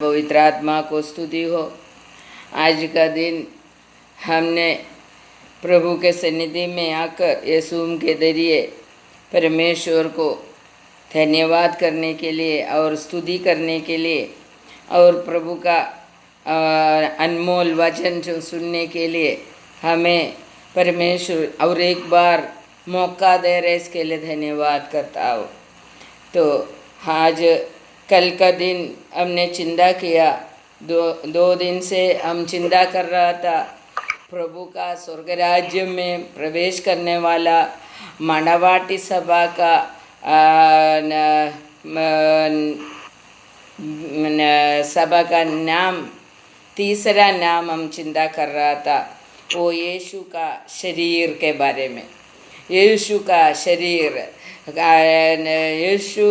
पवित्र आत्मा को स्तुति हो। आज का दिन हमने प्रभु के सन्निधि में आकर यीशु के जरिए परमेश्वर को धन्यवाद करने के लिए और स्तुति करने के लिए और प्रभु का अनमोल वचन सुनने के लिए हमें परमेश्वर और एक बार मौका दे रहे, इसके लिए धन्यवाद करता हूँ। तो आज कल का दिन हमने चिंता किया, दो दिन से हम चिंता कर रहा था प्रभु का स्वर्ग राज्य में प्रवेश करने वाला मानवाटी सभा का सभा का नाम, तीसरा नाम हम चिंता कर रहा था, वो यीशु का शरीर के बारे में। यीशु का शरीर, യേശു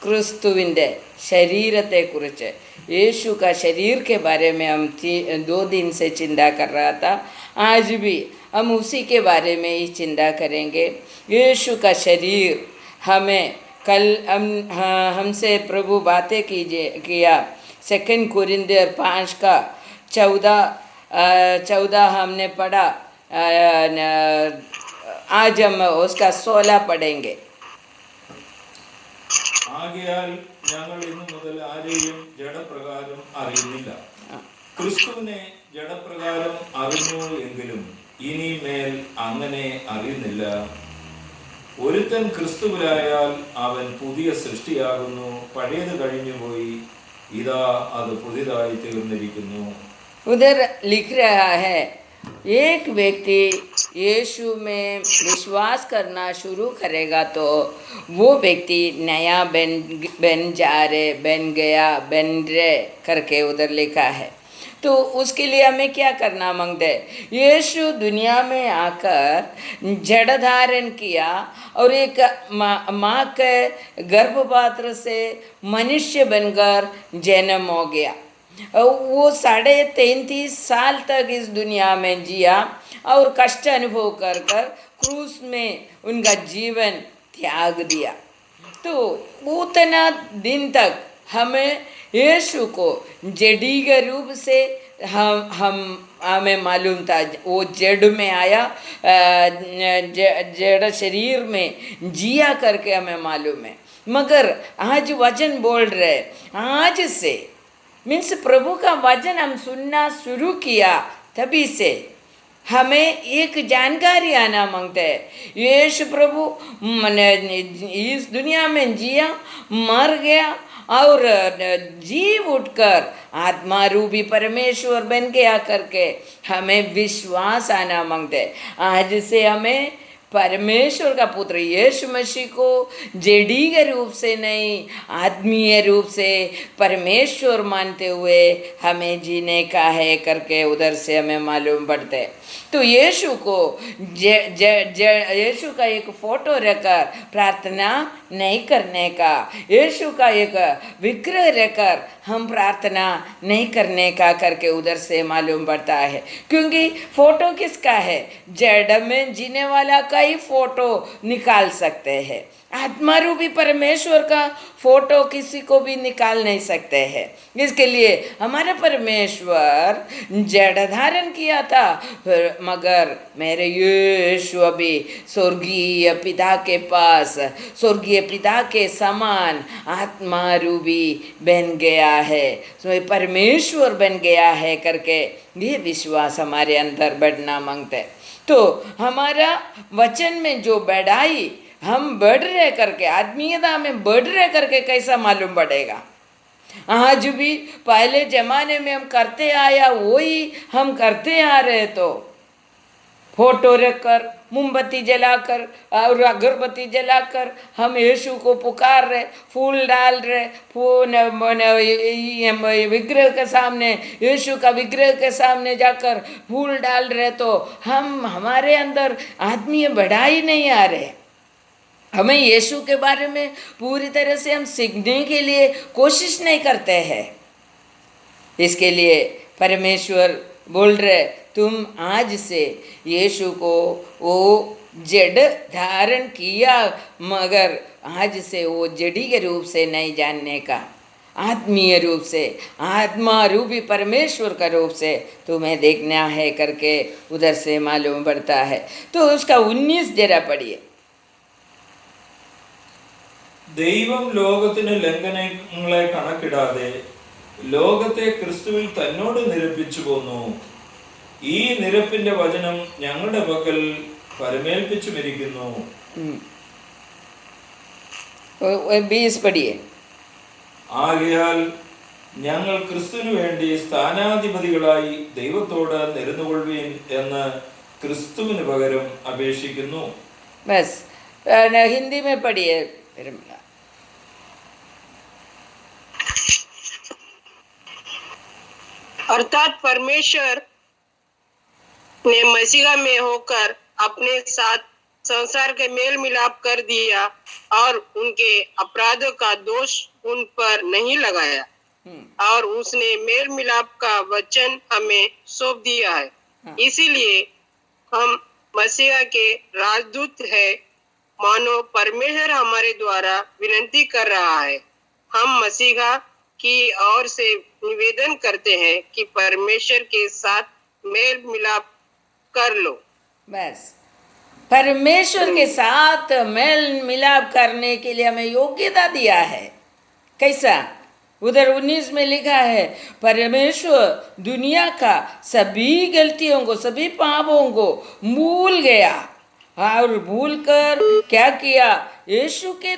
ക്രിസ്തുവിൻ്റെ ശരീരത്തെക്കുറിച്ച്, यीशु का शरीर के बारे में हम 2 दिन से चिंता कर रहा था। आज भी हम उसी के बारे में ही चिंता करेंगे। यीशु का शरीर हमें कल हमसे प्रभु बातें किया 2 कोरिन्थियर 5 का 14 हमने पढ़ा। आज हम उसका 16 पढ़ेंगे। ആകയാൽ ഞങ്ങൾ ഇന്നു മുതൽ ആരെയും ജഡപ്രകാരം അറിയുന്നില്ല. ക്രിസ്തുവിനെ ജഡപ്രകാരം അറിഞ്ഞു എങ്കിലും ഇനി മേൽ അങ്ങനെ അറിയുന്നില്ല. ഒരുത്തൻ ക്രിസ്തുവിലായാൽ അവൻ പുതിയ സൃഷ്ടിയാകുന്നു, പഴയത് കഴിഞ്ഞുപോയി, ഇതാ അത് പുതിയതായി തീർന്നിരിക്കുന്നു. उधर लिख रहा है, एक व्यक्ति यीशु में विश्वास करना शुरू करेगा तो वो व्यक्ति नया बन गया बन रहे करके उधर लिखा है। तो उसके लिए हमें क्या करना मांगते? यीशु दुनिया में आकर जड़ धारण किया और एक माँ के गर्भपात्र से मनुष्य बनकर जन्म हो गया। वो 33.5 साल तक इस दुनिया में जिया और कष्ट अनुभव कर क्रूस में उनका जीवन त्याग दिया। तो उतना दिन तक हमें यीशु को जड़ी के रूप से हमें मालूम था। वो जड़ में आया, जड़ शरीर में जिया करके हमें मालूम है। मगर आज वचन बोल रहे, आज से मीन्स प्रभु का वचन हम सुनना शुरू किया, तभी से हमें एक जानकारी आना मांगता है। यीशु प्रभु इस दुनिया में जिया, मर गया और जी उठकर आत्मा रूपी परमेश्वर बन गया करके हमें विश्वास आना मांगते हैं। आज से हमें परमेश्वर का पुत्र यीशु मसीह को जेडी के रूप से नहीं, आत्मीय रूप से परमेश्वर मानते हुए हमें जीने का है करके उधर से हमें मालूम पड़ता है। तो यीशु को यीशु का एक फोटो रखकर प्रार्थना नहीं करने का, यीशु का एक विग्रह रखकर हम प्रार्थना नहीं करने का करके उधर से मालूम पड़ता है। क्योंकि फोटो किसका है? जड़ में जीने वाला का ही फोटो निकाल सकते हैं। आत्मा रूपी परमेश्वर का फोटो किसी को भी निकाल नहीं सकते हैं। इसके लिए हमारा परमेश्वर जड़ धारण किया था, मगर मेरे यीशु अभी स्वर्गीय पिता के पास, स्वर्गीय पिता के समान आत्मा रूपी बन गया है, परमेश्वर बन गया है करके ये विश्वास हमारे अंदर बढ़ना मांगते हैं। तो हमारा वचन में जो बढ़ाई हम बढ़ रहे करके, आत्मीयता में बढ़ रहे करके कैसा मालूम पड़ेगा? आज भी पहले जमाने में हम करते आया वही हम करते आ रहे। तो फोटो रखकर, मोमबत्ती जलाकर और अगरबत्ती जलाकर हम यीशु को पुकार रहे, फूल डाल रहे, विग्रह के सामने, यीशु का विग्रह के सामने जाकर फूल डाल रहे। तो हम हमारे अंदर आत्मीय बढ़ाई नहीं आ रहे। हमें यीशु के बारे में पूरी तरह से हम सीखने के लिए कोशिश नहीं करते हैं। इसके लिए परमेश्वर बोल रहे, तुम आज से यीशु को वो जड़ धारण किया, मगर आज से वो जड़ी के रूप से नहीं जानने का। आत्मीय रूप से, आत्मा रूपी परमेश्वर का रूप से तुम्हें देखना है करके उधर से मालूम पड़ता है। तो उसका 19 जरा पढ़िए। ദൈവം ലോകത്തിന് ലംഘനങ്ങളെ കണക്കിടാതെ ലോകത്തെ ക്രിസ്തുവിൽ തന്നോട് നിരപ്പിച്ചു പോന്നു. ഈ നിരപ്പിന്റെ വചനം ഞങ്ങളുടെ പക്കൽ പരമേൽപ്പിച്ചുമിരിക്കുന്നു. 20 पढ़िए। ആകയാൽ ഞങ്ങൾ ക്രിസ്തുവിനു വേണ്ടി സ്ഥാനാധിപതികളായി ദൈവത്തോട് നിരന്നുകൊള്ളുവീൻ എന്ന് ക്രിസ്തുവിന് പകരം അപേക്ഷിക്കുന്നു. बस हिंदी में पढ़िए। अर्थात परमेश्वर ने मसीहा में होकर अपने साथ संसार के मेल मिलाप कर दिया और उनके अपराधों का दोष उन पर नहीं लगाया, और उसने मेल मिलाप का वचन हमें सौंप दिया है। इसीलिए हम मसीहा के राजदूत है, मानो परमेश्वर हमारे द्वारा विनती कर रहा है। हम मसीहा की ओर से निवेदन करते हैं कि परमेश्वर के साथ मेल मिलाप कर लो। बस परमेश्वर के साथ मेल मिलाप करने के लिए हमें योग्यता दिया है। कैसा? उधर 19 में लिखा है, परमेश्वर दुनिया का सभी गलतियों को, सभी पापों को भूल गया और भूल कर क्या किया? यीशु के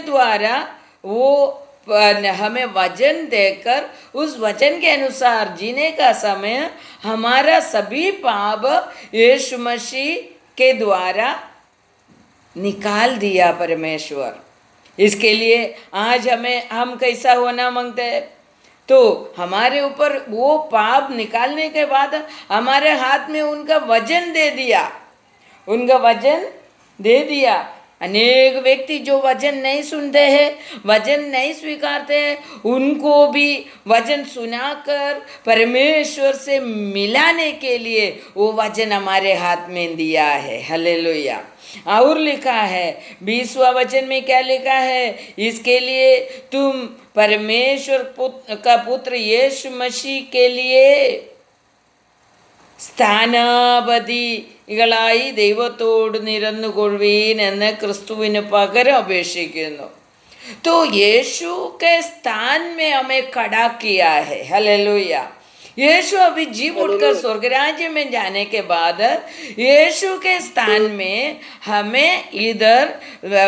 द्वारा वो हमें वचन देकर उस वचन के अनुसार जीने का समय हमारा सभी पाप यीशु मसीह के द्वारा निकाल दिया परमेश्वर। इसके लिए आज हम कैसा होना मांगते हैं? तो हमारे ऊपर वो पाप निकालने के बाद हमारे हाथ में उनका वचन दे दिया। अनेक व्यक्ति जो वचन नहीं सुनते हैं, वचन नहीं स्वीकारते हैं, उनको भी वचन सुनाकर परमेश्वर से मिलाने के लिए वो वचन हमारे हाथ में दिया है। हालेलुया। और लिखा है 20वां वचन में क्या लिखा है? इसके लिए तुम परमेश्वर का पुत्र यीशु मसीह के लिए സ്ഥാനാപതികളായി ദൈവത്തോട് നിരന്നുകൊള്ളുവീൻ എന്ന് ക്രിസ്തുവിന് പകരം അപേക്ഷിക്കുന്നു. तो यीशु के स्थान में हमें खड़ा किया है। हालेलुया। यीशु अभी जी उठकर स्वर्ग राज्य में जाने के बाद यीशु के स्थान में हमें इधर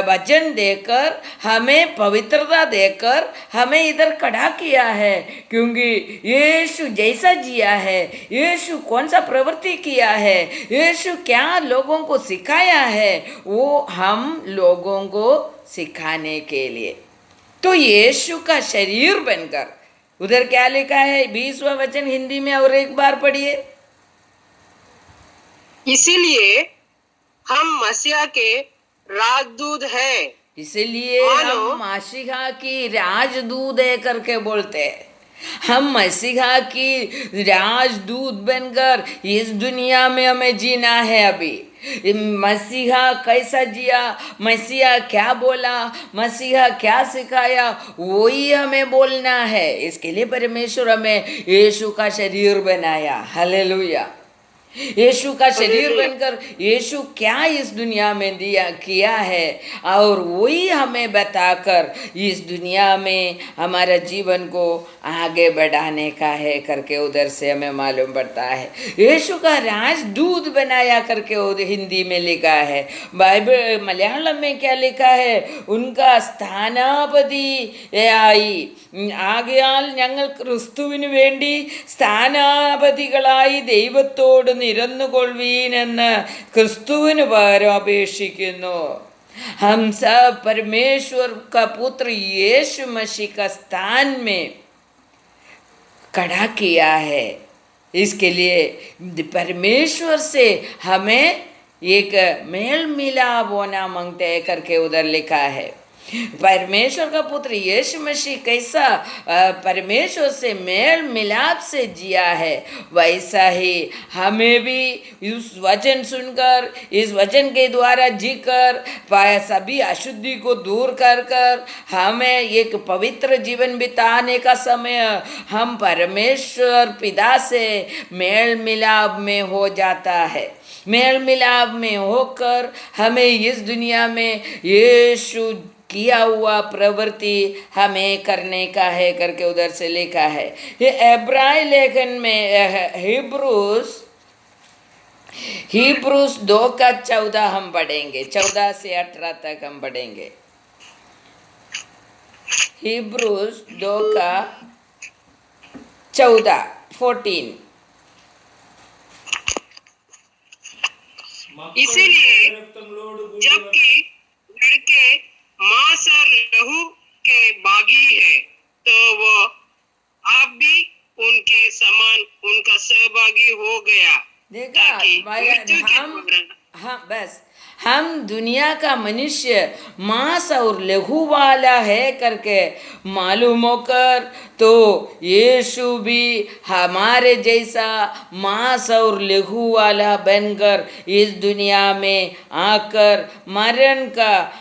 वचन देकर, हमें पवित्रता देकर हमें इधर खड़ा किया है। क्योंकि यीशु जैसा जिया है, यीशु कौन सा प्रवृत्ति किया है, यीशु क्या लोगों को सिखाया है, वो हम लोगों को सिखाने के लिए। तो यीशु का शरीर बनकर, उधर क्या लिखा है? 20वां वचन हिंदी में और एक बार पढ़िए। इसीलिए हम मसीहा के राजदूत हैं। इसलिए हम मसीहा की राजदूत है करके बोलते हैं। हम मसीहा की राजदूत बनकर इस दुनिया में हमें जीना है। अभी मसीहा कैसा जिया, मसीहा क्या बोला, मसीहा क्या सिखाया, वही हमें बोलना है। इसके लिए परमेश्वर हमें यीशु का शरीर बनाया। हालेलुया। यीशु का शरीर बनकर यीशु क्या इस दुनिया में किया है, और वही हमें बताकर इस दुनिया में हमारा जीवन को आगे बढ़ाने का है करके उधर से हमें मालूम पड़ता है। यीशु का राजदूत बनाया करके उधर हिंदी में लिखा है। बाइबल मलयालम में क्या लिखा है? उनका സ്ഥാനാപതി ആയി. ആകയാൽ ഞങ്ങൾ ക്രിസ്തുവിന് വേണ്ടി സ്ഥാനാപതികളായി ദൈവത്തോട് നിരന്നുകൊള്ളുവീൻ എന്ന് ക്രിസ്തുവിന് പകരം അപേക്ഷിക്കുന്നു. हम सब परमेश्वर का पुत्र यीशु मसीह का स्थान में खड़ा किया है। इसके लिए परमेश्वर से हमें एक मेल मिलाप होना मांगते हैं करके उधर लिखा है। परमेश्वर का पुत्र यीशु मसीह कैसा परमेश्वर से मेल मिलाप से जिया है, वैसा ही हमें भी इस वचन सुनकर, इस वचन के द्वारा जीकर सभी अशुद्धि को दूर कर कर हमें एक पवित्र जीवन बिताने का समय हम परमेश्वर पिता से मेल मिलाप में हो जाता है। मेल मिलाप में होकर हमें इस दुनिया में यीशु किया हुआ प्रवृत्ति हमें करने का है करके उधर से लिखा है। ये इब्रानी लेखन में हिब्रूस 2:14 हम पढ़ेंगे, 14 से 18 तक हम पढ़ेंगे। हिब्रूस 2:14 इसीलिए जबकि लड़के मांस और लहू के बागी है, तो वो आप भी उनके समान उनका सहभागी हो गया। देखा हाँ बस हम दुनिया का मनुष्य मांस और लहू वाला है करके मालूम होकर, तो यीशु भी हमारे जैसा मांस और लहू वाला बनकर इस दुनिया में आकर मरण का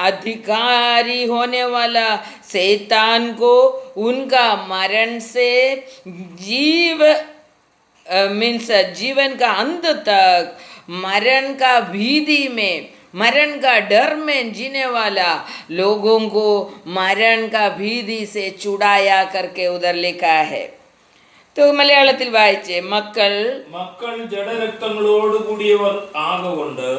अधिकारी होने वाला शैतान को उनका मरण से जीवन का अंत तक मरण का भीति में, मरण का डर में जीने वाला लोगों को मरण का भीति से छुड़ाया करके उधर लिखा है। तो മലയാളത്തിൽ വായിച്ചേ, മക്കൾ ജഡരക്തങ്ങളോട് കൂടിയവർ ആകൊണ്ട്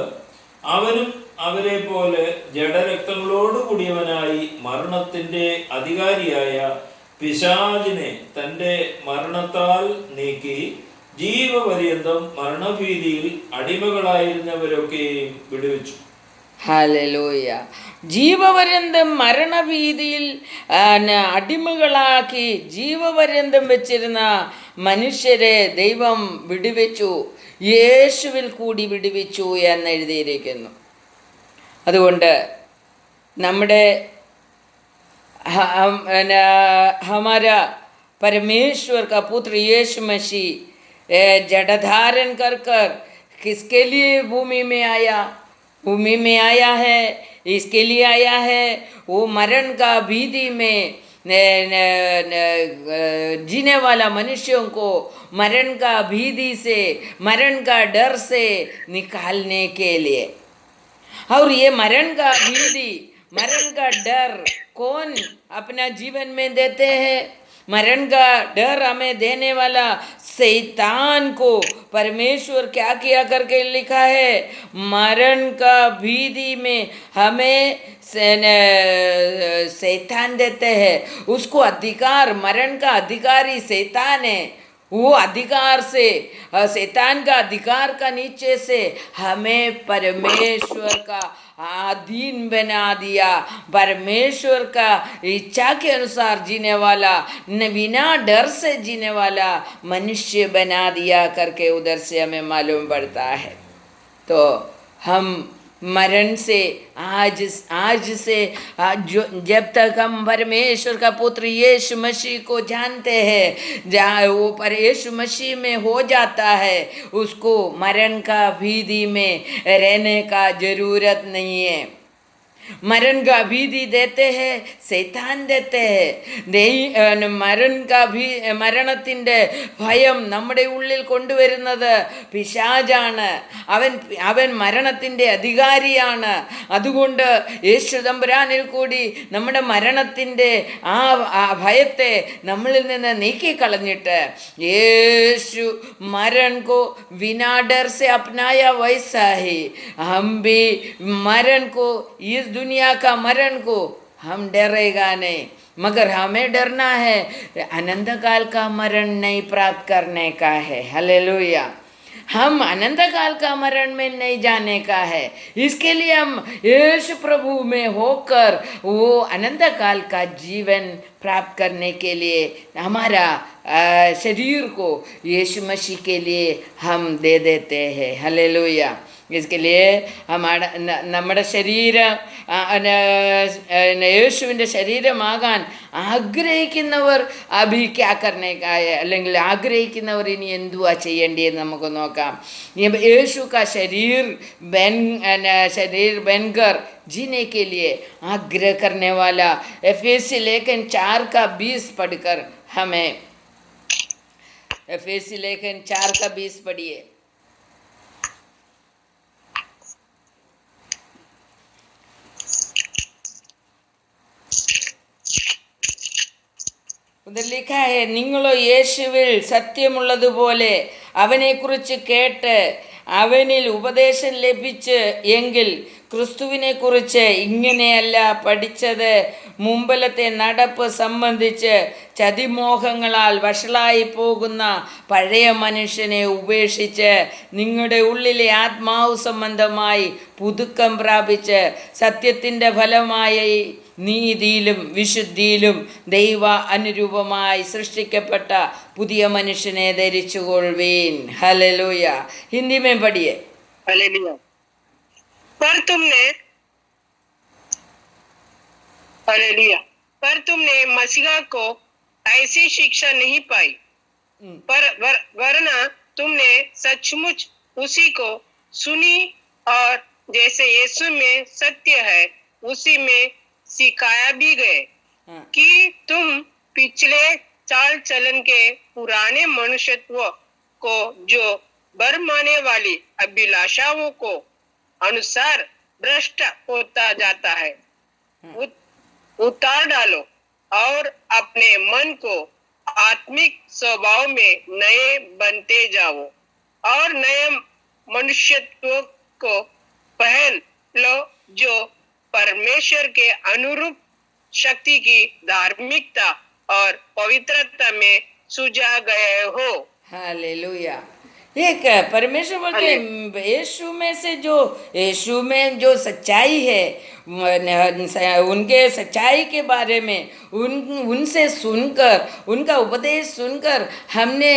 അവനും അവരെ പോലെ ജഡരക്തങ്ങളോട് കൂടിയവനായി മരണത്തിന്റെ അധികാരിയായ പിശാചിനെ തന്റെ മരണത്താൽ നീക്കി ജീവപര്യന്തം മരണഭീതിയിൽ അടിമകളായിരുന്നവരൊക്കെയും വിടുവിച്ചു. ഹല്ലേലൂയ. ജീവപര്യന്തം മരണഭീതിയിൽ അടിമകളാക്കി ജീവപര്യന്തം വെച്ചിരുന്ന മനുഷ്യരെ ദൈവം വിടുവിച്ചു, യേശുവിൽ കൂടി വിടുവിച്ചു എന്നെഴുതിയിരിക്കുന്നു. അതുകൊണ്ട് നമ്മുടെ हमारा परमेश्वर का पुत्र यीशु मसीह जड़ धारण कर कर किसके लिए भूमि में आया है, इसके लिए आया है वो मरण का भीति में जीने वाला मनुष्यों को मरण का भीति से, मरण का डर से निकालने के लिए। और ये मरण का भीति, मरण का डर कौन अपना जीवन में देते हैं? मरण का डर हमें देने वाला शैतान को परमेश्वर क्या किया करके लिखा है, मरण का भीति में हमें शैतान देते हैं। उसको अधिकार, मरण का अधिकारी शैतान है, वो अधिकार से, शैतान का अधिकार का नीचे से हमें परमेश्वर का अधीन बना दिया, परमेश्वर का इच्छा के अनुसार जीने वाला, बिना डर से जीने वाला मनुष्य बना दिया करके उधर से हमें मालूम पड़ता है। तो हम मरण से आज से जब तक हम परमेश्वर का पुत्र यीशु मसीह को जानते हैं, जहाँ वो पर यीशु मसीह में हो जाता है, उसको मरण का भीति में रहने का जरूरत नहीं है। मरण का भीति देते हैं, शैतान देते हैं। മരണത്തിൻ്റെ ഭയം നമ്മുടെ ഉള്ളിൽ കൊണ്ടുവരുന്നത് പിശാചാണ്. അവൻ മരണത്തിൻ്റെ അധികാരിയാണ്. അതുകൊണ്ട് യേശു തമ്പുരാനിൽ കൂടി നമ്മുടെ മരണത്തിൻ്റെ ആ ഭയത്തെ നമ്മളിൽ നിന്ന് നീക്കിക്കളഞ്ഞിട്ട് യേശു मरण को बिना डर से अपनाया, वैसा ही हम भी मरण को, इस दुनिया का मरण को हम डरेगा नहीं, मगर हमें डरना है अनंत काल का मरण नहीं प्राप्त करने का है। हालेलुया। हम अनंत काल का मरण में नहीं जाने का है, इसके लिए हम यीशु प्रभु में होकर वो अनंत काल का जीवन प्राप्त करने के लिए हमारा शरीर को यीशु मसीह के लिए हम दे देते हैं। हालेलुया। इसके लिए നമ്മുടെ ശരീരം യേശുവിൻ്റെ ശരീരമാകാൻ ആഗ്രഹിക്കുന്നവർ അഭി ക്യാ കർനെ കാ ഹൈ, അല്ലെങ്കിൽ ആഗ്രഹിക്കുന്നവർ ഇനി എന്തുവാ ചെയ്യേണ്ടതെന്ന് നമുക്ക് നോക്കാം. യേശു കാ ശരീർ बनकर जीने के लिए आग्रह करने वाला एफएसी लेखन 4:20 पढ़कर हमें, एफएसी लेखन 4:20 पढ़िए. ഉദർ ലിഖാ ഹെ, നിങ്ങളോ യേശുവിൽ സത്യമുള്ളതുപോലെ അവനെക്കുറിച്ച് കേട്ട് അവനിൽ ഉപദേശം ലഭിച്ച് എങ്കിൽ ക്രിസ്തുവിനെക്കുറിച്ച് ഇങ്ങനെയല്ല പഠിച്ചത്. മുമ്പിലത്തെ നടപ്പ് സംബന്ധിച്ച് ചതിമോഹങ്ങളാൽ വഷളായി പോകുന്ന പഴയ മനുഷ്യനെ ഉപേക്ഷിച്ച് നിങ്ങളുടെ ഉള്ളിലെ ആത്മാവ് സംബന്ധമായി പുതുക്കം പ്രാപിച്ച് സത്യത്തിൻ്റെ ഫലമായി നീതിയിലും വിശുദ്ധിയിലും ദൈവ അനുരൂപമായി സൃഷ്ടിക്കപ്പെട്ട പുതിയ മനുഷ്യനെ ധരിച്ചുകൊള്ളുവീൻ. ഹല്ലേലൂയ. हिंदी में पढ़िए. हालेलुया. पर तुमने मसीहा को ऐसी शिक्षा नहीं पाई, वरना तुमने सचमुच उसी को सुनी और जैसे यीशु में सत्य है उसी में सिखाया भी गए कि तुम पिछले चाल चलन के पुराने मनुष्यत्व को जो बरमाने वाली अभिलाषाओं को अनुसार भ्रष्ट होता जाता है उतार डालो और अपने मन को आत्मिक स्वभाव में नए बनते जाओ और नए मनुष्यत्व को पहन लो जो परमेश्वर के अनुरूप शक्ति की धार्मिकता और पवित्रता में सुजा गए हो. हालेलुया. एक परमेश्वर बोलते यीशु में से जो यीशु में जो सच्चाई है, उनके सच्चाई के बारे में उनसे सुनकर, उनका उपदेश सुनकर हमने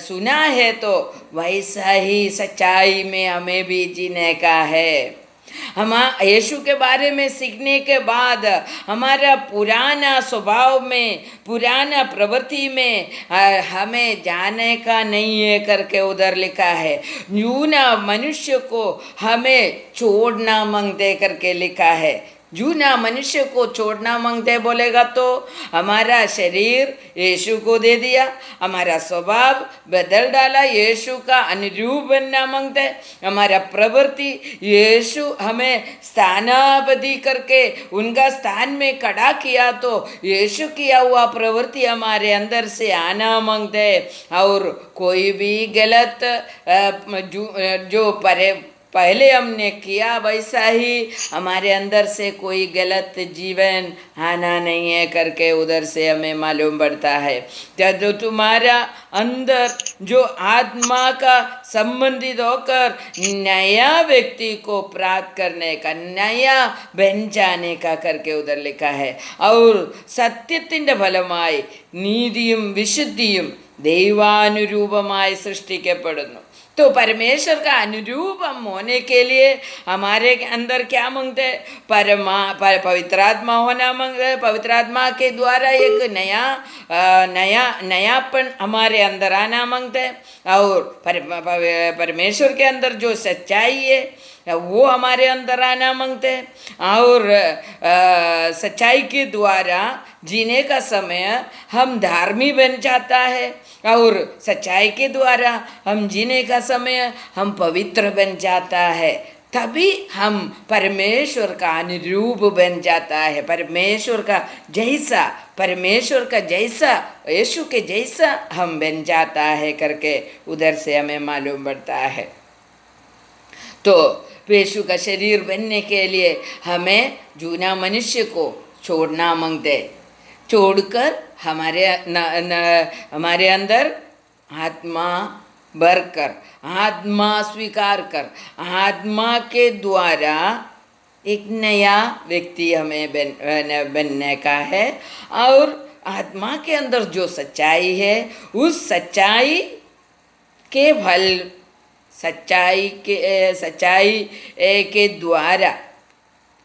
सुना है, तो वैसा ही सच्चाई में हमें भी जीने का है. हम यीशु के बारे में सीखने के बाद हमारा पुराना स्वभाव में, पुराना प्रवृत्ति में हमें जाने का नहीं है करके उधर लिखा है. जूना मनुष्य को हमें छोड़ना मांगते करके लिखा है. जूना मनुष्य को छोड़ना मांगते बोलेगा तो हमारा शरीर यीशु को दे दिया, हमारा स्वभाव बदल डाला, यीशु का अनुरूप बनना मांगते, हमारा प्रवृत्ति यीशु हमें स्थानापति करके उनका स्थान में खड़ा किया, तो यीशु किया हुआ प्रवृत्ति हमारे अंदर से आना मांगते. और कोई भी गलत जो पहले हमने किया वैसा ही हमारे अंदर से कोई गलत जीवन आना नहीं है करके उधर से हमें मालूम पड़ता है. जो तुम्हारा अंदर जो आत्मा का संबंधित होकर नया व्यक्ति को प्राप्त करने का, नया बन जाने का करके उधर लिखा है. और സത്യത്തിൻ്റെ ഫലമായി നീതിയും വിശുദ്ധിയും ദൈവാനുരൂപമായി സൃഷ്ടിക്കപ്പെടുന്നു. तो परमेश्वर का अनुरूपम होने के लिए हमारे अंदर क्या मांगते हैं? पवित्र आत्मा होना मांगते हैं. पवित्र आत्मा के द्वारा एक नयापन हमारे अंदर आना मांगते हैं. और परमेश्वर के अंदर जो सच्चाई है वो हमारे अंदर आना मांगते हैं. और सच्चाई के द्वारा जीने का समय हम धार्मिक बन जाता है, और सच्चाई के द्वारा हम जीने का समय हम पवित्र बन जाता है. तभी हम परमेश्वर का अनुरूप बन जाता है, परमेश्वर का जैसा यीशु के जैसा हम बन जाता है करके उधर से हमें मालूम पड़ता है. तो यीशु का शरीर बनने के लिए हमें जूना मनुष्य को छोड़ना मांगते, छोड़कर हमारे अंदर आत्मा भरकर, आत्मा स्वीकार कर, आत्मा के द्वारा एक नया व्यक्ति हमें बनने का है. और आत्मा के अंदर जो सच्चाई है उस सच्चाई के फल सच्चाई के द्वारा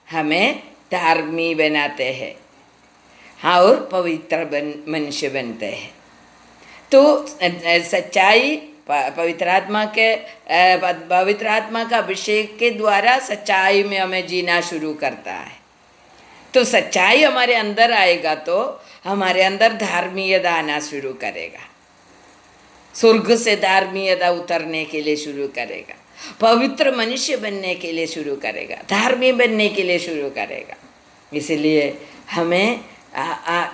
हमें धार्मिक बनाते हैं और पवित्र मनुष्य बनते हैं। तो सच्चाई पवित्र आत्मा का अभिषेक के द्वारा सच्चाई में हमें जीना शुरू करता है। तो सच्चाई हमारे अंदर आएगा तो हमारे अंदर धार्मिकता आना शुरू करेगा, स्वर्ग से धार्मिकता उतरने के लिए शुरू करेगा, पवित्र मनुष्य बनने के लिए शुरू करेगा, धार्मिक बनने के लिए शुरू करेगा। इसलिए हमें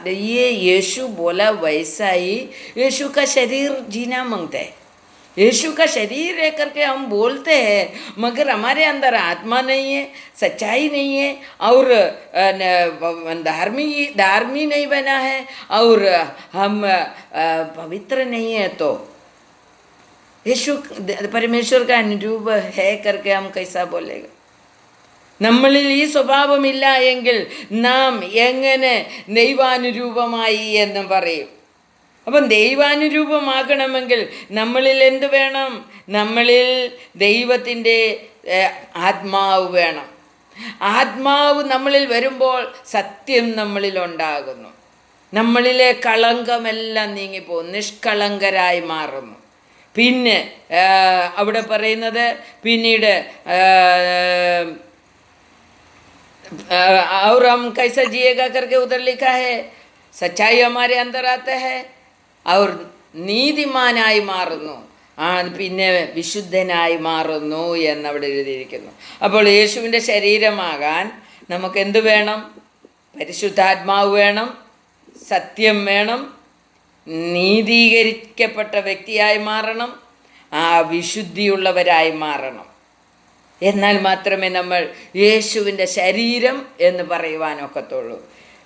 ये यीशु बोला वैसा ही यीशु का शरीर जीना मांगता है। यीशु का शरीर है करके हम बोलते हैं, मगर हमारे अंदर आत्मा नहीं है, सच्चाई नहीं है और धार्मिक नहीं बना है और हम पवित्र नहीं है, तो यीशु परमेश्वर का अनुरूप है करके हम कैसा बोलेगा? നമ്മളിൽ ഈ സ്വഭാവമില്ല എങ്കിൽ നാം എങ്ങനെ ദൈവാനുരൂപമായി എന്ന് പറയും? അപ്പം ദൈവാനുരൂപമാകണമെങ്കിൽ നമ്മളിൽ എന്ത് വേണം? നമ്മളിൽ ദൈവത്തിൻ്റെ ആത്മാവ് വേണം. ആത്മാവ് നമ്മളിൽ വരുമ്പോൾ സത്യം നമ്മളിൽ ഉണ്ടാകുന്നു. നമ്മളിലെ കളങ്കമെല്ലാം നീങ്ങിപ്പോകും, നിഷ്കളങ്കരായി മാറുന്നു. പിന്നെ അവിടെ പറയുന്നത് പിന്നീട് और हम कैसा जिएगा करके उधर लिखा है, सच्चाई हमारे अंदर आता है और നീതിമാനായി മാറുന്നു, പിന്നെ വിശുദ്ധനായി മാറുന്നു എന്നവിടെ എഴുതിയിരിക്കുന്നു. അപ്പോൾ യേശുവിൻ്റെ ശരീരമാകാൻ നമുക്ക് എന്ത് വേണം? പരിശുദ്ധാത്മാവ് വേണം, സത്യം വേണം, നീതീകരിക്കപ്പെട്ട വ്യക്തിയായി മാറണം, വിശുദ്ധിയുള്ളവരായി മാറണം. എന്നാൽ മാത്രമേ നമ്മൾ യേശുവിൻ്റെ ശരീരം എന്ന് പറയുവാനൊക്കത്തുള്ളൂ.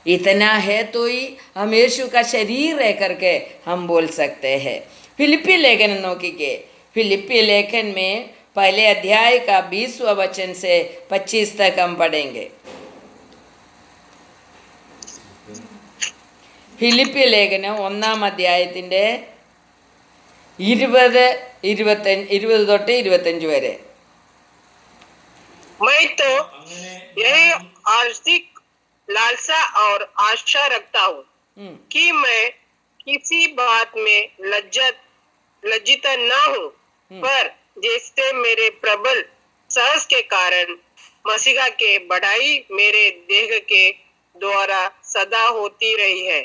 इतना है तो ही हम यीशु का शरीर है करके हम बोल सकते हैं. फिलिप्पी लेखन नोकिके, फिलिप्पी लेखन में पहले अध्याय का 20वां वचन से 25 तक हम पढ़ेंगे. ഫിലിപ്പി ലേഖനം 1-ാം അധ്യായത്തിൻ്റെ 20 തൊട്ട് 25 വരെ. मैं तो यही आर्थिक लालसा और आशा रखता हूँ कि मैं किसी बात में लज्जित न हूँ, पर जैसे मेरे प्रबल साहस के कारण मसीहा के बढ़ाई मेरे देह के द्वारा सदा होती रही है,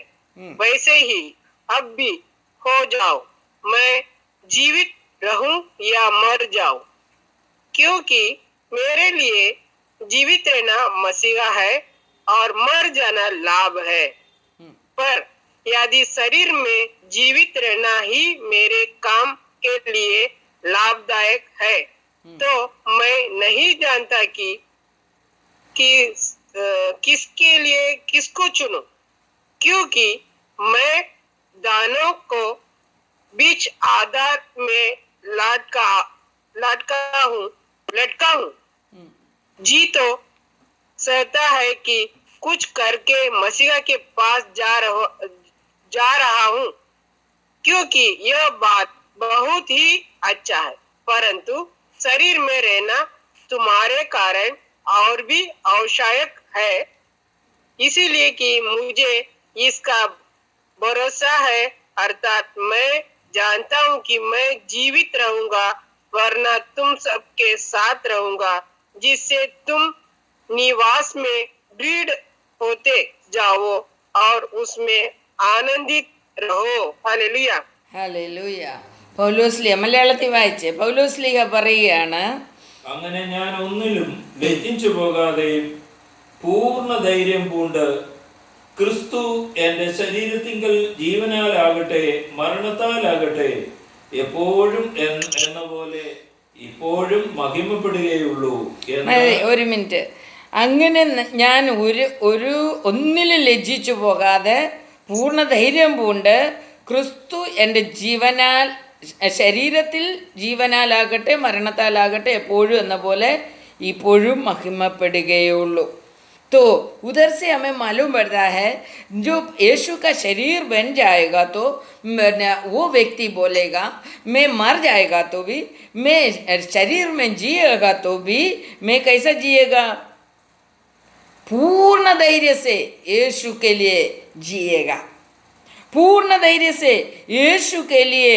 वैसे ही अब भी हो जाओ, मैं जीवित रहूं या मर जाऊं, क्योंकि मेरे लिए जीवित रहना मसीहा है और मर जाना लाभ है. पर यदि शरीर में जीवित रहना ही मेरे काम के लिए लाभदायक है, तो मैं नहीं जानता कि किसके लिए किसको चुनूं, क्योंकि मैं दानों को बीच आधार में लटका हूँ. जी तो सहता है कि कुछ करके मसीहा के पास जा रहा हूँ, क्योंकि यह बात बहुत ही अच्छा है, परंतु शरीर में रहना तुम्हारे कारण और भी आवश्यक है, इसीलिए कि मुझे इसका भरोसा है, अर्थात मैं जानता हूँ कि मैं जीवित रहूंगा, वरना तुम सबके साथ रहूंगा, जिससे तुम निवास में दृढ़ होते जाओ और उसमें आनंदित रहो. Hallelujah, hallelujah. പൗലോസ്ലീഹ മലയാളത്തിൽ വായിച്ചേ. പൗലോസ്ലീഹ പറയുകയാണ്, അങ്ങനെ ഞാൻ ഒന്നിലും ലജ്ജിച്ചു പോകാതെയും പൂർണ്ണ ധൈര്യം പൂണ്ട് ക്രിസ്തു എന്റെ ശരീരത്തിങ്കൽ ജീവനാലാകട്ടെ മരണത്താലാകട്ടെ എപ്പോഴും എന്ന പോലെ ഇപ്പോഴും മഹിമപ്പെടുകയുള്ളൂ. ഒരു മിനിറ്റ്. അങ്ങനെ ഞാൻ ഒന്നിലും ലജ്ജിച്ചു പോകാതെ പൂർണ്ണ ധൈര്യം പൂണ്ട് ക്രിസ്തു എൻ്റെ ശരീരത്തിൽ ജീവനാലാകട്ടെ മരണത്താലാകട്ടെ എപ്പോഴും എന്ന പോലെ ഇപ്പോഴും മഹിമപ്പെടുകയുള്ളൂ. तो उधर से हमें मालूम पड़ता है जो यीशु का शरीर बन जाएगा तो वो व्यक्ति बोलेगा मैं मर जाएगा तो भी, मैं शरीर में जिएगा तो भी मैं कैसा जिएगा, पूर्ण धैर्य से यीशु के लिए जिएगा, पूर्ण धैर्य से यीशु के लिए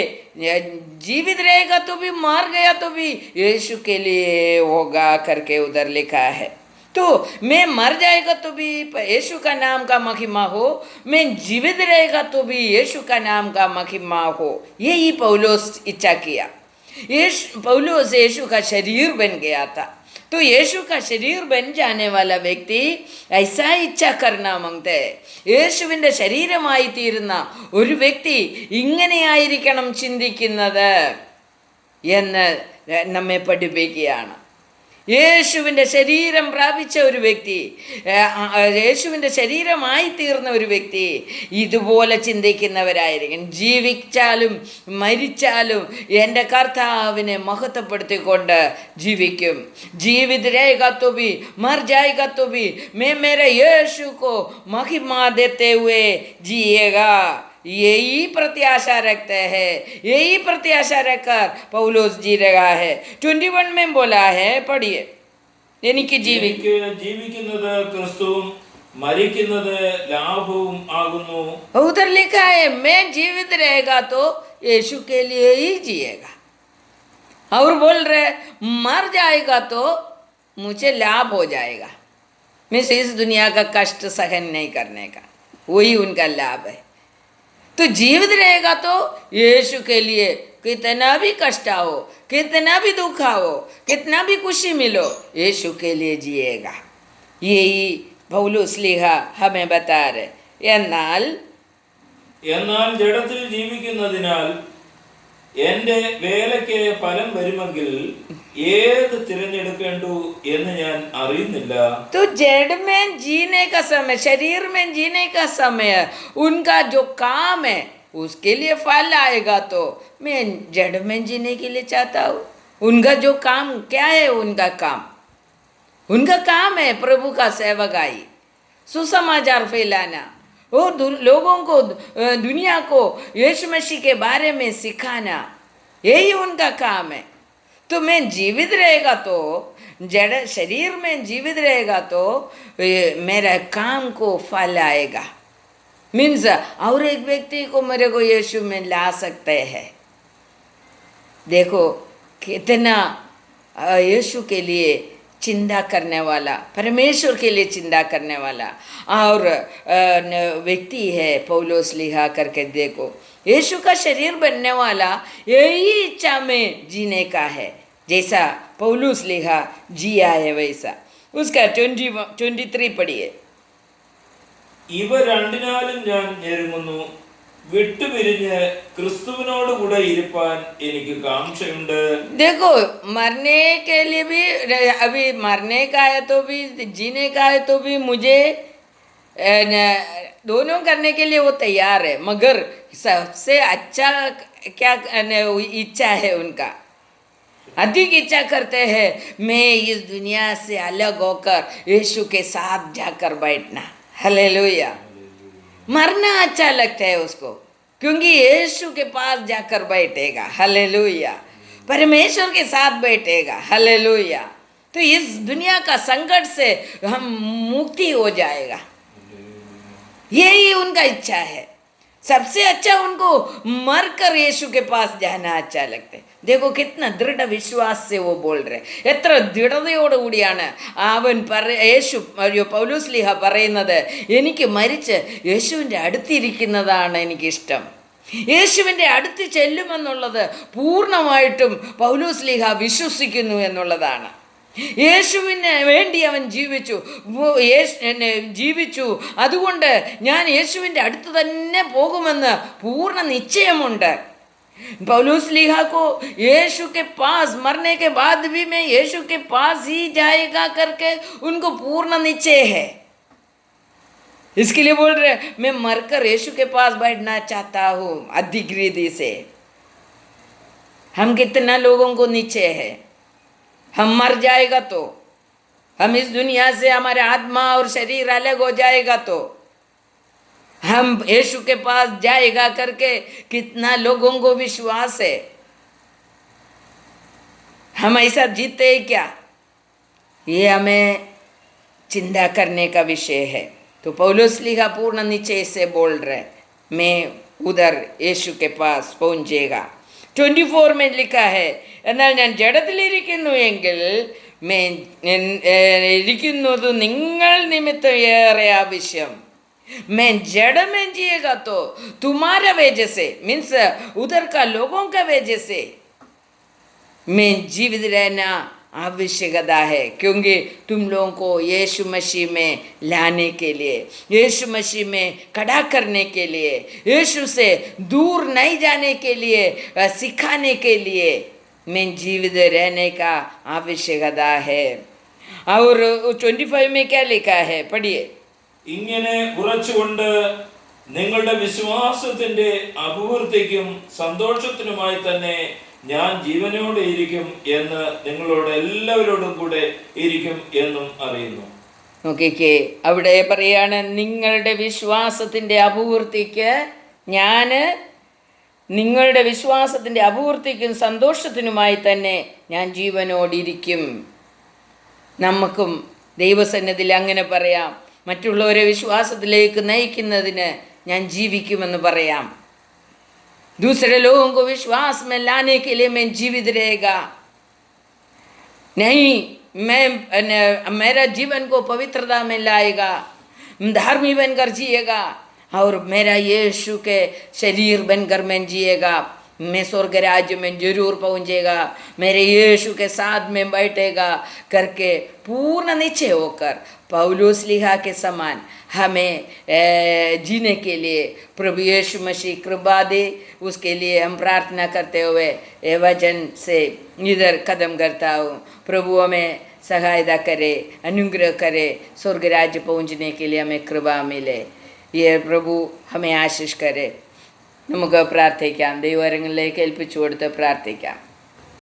जीवित रहेगा तो भी, मर गया तो भी यीशु के लिए होगा करके उधर लिखा है। तो मैं मर जाएगा तो भी यीशु का नाम का महिमा हो, मैं जीवित रहेगा तो भी यीशु का नाम का महिमा हो, यही पौलुस इच्छा किया। पौलुस यीशु का शरीर बन गया था। तो यीशु का शरीर बन जाने वाला व्यक्ति ऐसा इच्छा करना मांगते हैं। യേശുവിൻ്റെ ശരീരമായി തീരുന്ന ഒരു വ്യക്തി ഇങ്ങനെയായിരിക്കണം ചിന്തിക്കുന്നത് എന്ന് നമ്മെ പഠിപ്പിക്കുകയാണ്. യേശുവിൻ്റെ ശരീരം പ്രാപിച്ച ഒരു വ്യക്തി, യേശുവിൻ്റെ ശരീരമായി തീർന്ന ഒരു വ്യക്തി ഇതുപോലെ ചിന്തിക്കുന്നവരായിരിക്കും. ജീവിച്ചാലും മരിച്ചാലും എൻ്റെ കർത്താവിനെ മഹത്വപ്പെടുത്തിക്കൊണ്ട് ജീവിക്കും. जीवित रहेगा तो भी, मर जाएगा तो भी मैं मेरे यीशु को महिमा देते हुए जिएगा, यही प्रत्याशा रखते हैं। यही प्रत्याशा रखकर पौलुस जी रहा है। 21 में बोला है, पढ़िए, എനിക്ക് ജീവിക്കുന്നത് ക്രിസ്തുവും മരിക്കുന്നത് ലാഭവും ആകുന്നു. उधर लिखा है मैं जीवित रहेगा तो यीशु के लिए ही जिएगा, और बोल रहे मर जाएगा तो मुझे लाभ हो जाएगा, मैं इस दुनिया का कष्ट सहन नहीं करने का, वही उनका लाभ है। तो जीवित रहेगा तो यीशु के लिए कितना भी कष्ट हो, कितना भी दुख हो, कितना भी खुशी मिलो, यीशु के लिए जिएगा, यही पौलुस लिखा हमें बता रहे। എന്നാൽ ജഡത്തിൽ ജീവിക്കുന്നതിനാൽ എൻ്റെ വേലയ്ക്ക് ഫലം വരുമെങ്കിൽ ഏത് തിരഞ്ഞെടുക്കേണ്ടു എന്ന് ഞാൻ അറിയുന്നില്ല. तो जड़ में जीने का समय, शरीर में जीने का समय, उनका जो काम है उसके लिए फल आएगा तो मैं जड़ में जीने के लिए चाहता हूँ। उनका जो काम क्या है, उनका काम है प्रभु का सेवकाई, सुसमाचार फैलाना, वो लोगों को, दुनिया को यीशु मसीह के बारे में सिखाना, यही उनका काम है। तो मैं जीवित रहेगा तो, जड़ शरीर में जीवित रहेगा तो मेरा काम को फल आएगा, मीन्स और एक व्यक्ति को मेरे को यीशु में ला सकते हैं। देखो कितना यीशु के लिए चिंता करने वाला, परमेश्वर के लिए चिंता करने वाला और व्यक्ति है पौलुस लिखा करके। देखो यीशु का शरीर बनने वाला यही इच्छा में जीने का है, जैसा पौलुस लिखा जिया है वैसा। उसका 23 पढ़िए। ഇവ രണ്ടിനാലും ഞാൻ ഞെരുങ്ങുന്നു, വിട്ടുപിരിഞ്ഞ് ക്രിസ്തുവിനോട് കൂടെ ഇരിപ്പാൻ എനിക്ക് കാംക്ഷയുണ്ട്. देखो मरने के लिए भी, अभी मरने का है तो भी, जीने का है तो भी मुझे दोनों करने के लिए वो तैयार है, मगर सबसे अच्छा क्या इच्छा है उनका, अधिक इच्छा करते हैं मैं इस दुनिया से अलग होकर यीशु के साथ जाकर बैठना। हालेलुया। मरना अच्छा लगता है उसको, क्योंकि यीशु के पास जाकर बैठेगा। हालेलुया। परमेश्वर के साथ बैठेगा। हालेलुया। तो इस दुनिया का संकट से हम मुक्ति हो जाएगा, यही उनका इच्छा है। सबसे अच्छा उनको मरकर यीशु के पास जाना अच्छा लगता है। देखो कितना दृढ़ विश्वास से वो बोल रहे, എത്ര ദൃഢതയോടുകൂടിയാണ് അവൻ യേശു പൗലോസ് ലീഹ പറയുന്നത്, എനിക്ക് മരിച്ച് യേശുവിൻ്റെ അടുത്തിരിക്കുന്നതാണ് എനിക്കിഷ്ടം. യേശുവിൻ്റെ അടുത്ത് ചെല്ലുമെന്നുള്ളത് പൂർണ്ണമായിട്ടും പൗലോസ് ലീഹ വിശ്വസിക്കുന്നു എന്നുള്ളതാണ്. യേശുവിന് വേണ്ടി അവൻ ജീവിച്ചു, അതുകൊണ്ട് ഞാൻ യേശുവിൻ്റെ അടുത്ത് തന്നെ പോകുമെന്ന് പൂർണ്ണ നിശ്ചയമുണ്ട്. पौलुस लिखा को यीशु के पास, मरने के बाद भी मैं यीशु के पास ही जाएगा करके उनको पूर्ण निश्चय है। इसके लिए बोल रहे मैं मरकर यीशु के पास बैठना चाहता हूँ अधिकृति से। हम कितना लोगों को निश्चय है हम मर जाएगा तो, हम इस दुनिया से हमारा आत्मा और शरीर अलग हो जाएगा तो हम यीशु के पास जाएगा करके कितना लोगों को विश्वास है? हम ऐसा जीते हैं क्या? ये हमें चिंता करने का विषय है। तो पौलुस लिखा पूर्ण निश्चय से बोल रहे, मैं उधर यीशु के पास पहुंचेगा। 24 में लिखा है, എന്നാൽ ഞാൻ ജഡത്തിലിരിക്കുന്നു എങ്കിൽ ഇരിക്കുന്നത് നിങ്ങൾ നിമിത്തം ഏറെ ആവശ്യം। मैं जड़ में जिएगा तो तुम्हारा वजह से मीन्स उधर का लोगों का वजह से मैं जीवित रहना आवश्यकता है, क्योंकि तुम लोगों को यीशु मसीह में लाने के लिए, यीशु मसीह में खड़ा करने के लिए, यीशु से दूर नहीं जाने के लिए, सिखाने के लिए मैं जीवित रहने का आवश्यकता है। और 25 में क्या लिखा है, पढ़िए। ഇങ്ങനെ ഉറച്ചുകൊണ്ട് നിങ്ങളുടെ വിശ്വാസത്തിന്റെ അഭിവൃദ്ധിക്കും സന്തോഷത്തിനുമായി തന്നെ ഞാൻ ജീവനോടെ ഇരിക്കും എന്ന് നിങ്ങളോട് എല്ലാവരോടും കൂടെ ഇരിക്കും എന്നും അറിയുന്നു. നോക്കിക്കേ, അവിടെ പറയാണ് നിങ്ങളുടെ വിശ്വാസത്തിൻ്റെ അഭിവൃദ്ധിക്ക് നിങ്ങളുടെ വിശ്വാസത്തിൻ്റെ അഭിവൃദ്ധിക്കും സന്തോഷത്തിനുമായി തന്നെ ഞാൻ ജീവനോടിരിക്കും. നമുക്കും ദൈവസന്നിധിയിൽ അങ്ങനെ പറയാം, മറ്റുള്ളവരെ വിശ്വാസത്തിലേക്ക് നയിക്കുന്നതിന് ഞാൻ ജീവിക്കുമെന്ന് പറയാം. दूसरे लोगों को विश्वास में लाने के लिए मैं जीवित रहेगा नहीं, मैं मेरा जीवन को पवित्रता में लाएगा, धार्मिक बनकर जिएगा और मेरा यीशु के शरीर बनकर मैं जिएगा। मैं स्वर्ग राज्य में जरूर पहुँचेगा, मेरे यीशु के साथ में बैठेगा करके पूर्ण निश्चय होकर पौलुस लिखा के समान हमें जीने के लिए प्रभु यीशु मसीह कृपा दे। उसके लिए हम प्रार्थना करते हुए ये वचन से इधर कदम करता हूँ। प्रभु हमें सहायता करे, अनुग्रह करे, स्वर्ग राज्य पहुँचने के लिए हमें कृपा मिले। ये प्रभु हमें आशीष करे. നമുക്ക് പ്രാർത്ഥിക്കാം. ദൈവകരങ്ങളിലേക്ക് ഏൽപ്പിച്ചു കൊടുത്ത് പ്രാർത്ഥിക്കാം.